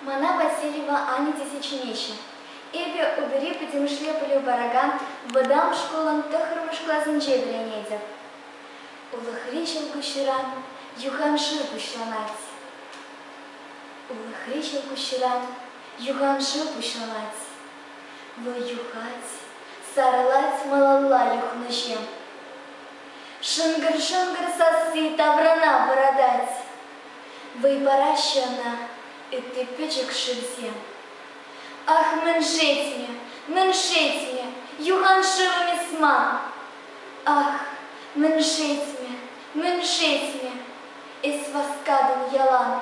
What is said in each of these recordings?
Мана Васильева Аня Тысяченища. Эбе убери путем шлепали бараган, бадам школам тахармыш классен джебренедер. Улахричил кущеран, юханши пушланать. Улахричил кущеран, юханши пушланать. Во юхать, сарлать малалла юхнышем. Шынгыр-шынгыр сасы таврана бородать. Вы паращана, и ты печек шивсем. Ах, меншетьме, юханшивами сман. Ах, меншетьме, из воскаден ялан.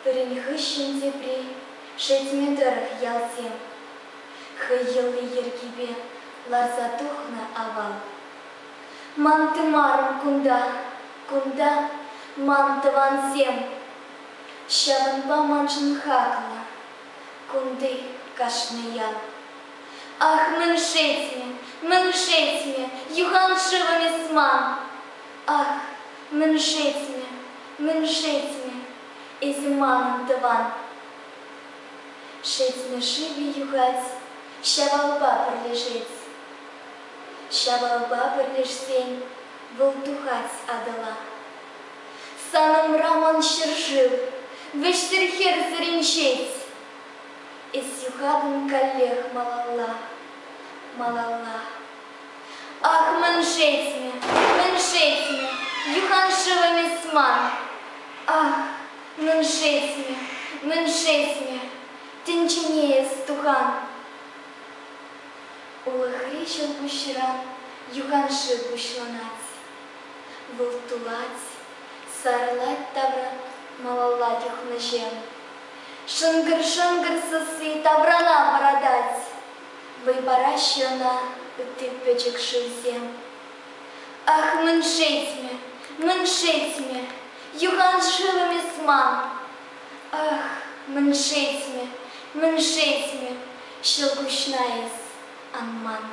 Перенхыщен дебри, шетьме дырых ялсем. Хыйылы ергибе, ларзатухна авал. Манты марым кунда, манты вансем. Щаванба маншын хакла, кунды кашны ял. Ах, меншетьме, юханшивами сман. Ах, меншетьме, из манын тыван. Шетьме шиби юхать, щавалба прилежить. Щавалба прилежсень, волтухать адала. Саным раман щержил, вештерхер заренчеть. Из юхадын коллег малалла. Ах, меншетьме, юханшивами сман. Ах, меншетьме, тенчинея стухан. Улахричил бущеран, юханши бушланать. Волтулать, сарлать тавра, малалла юхнажем. Шынгыр-шынгыр сысы таврана бородать. Вы паращана, ты печек шивсем. Ах, меншетьме, юханшивами сман. Ах, меншетьме, щелгушнаес анман.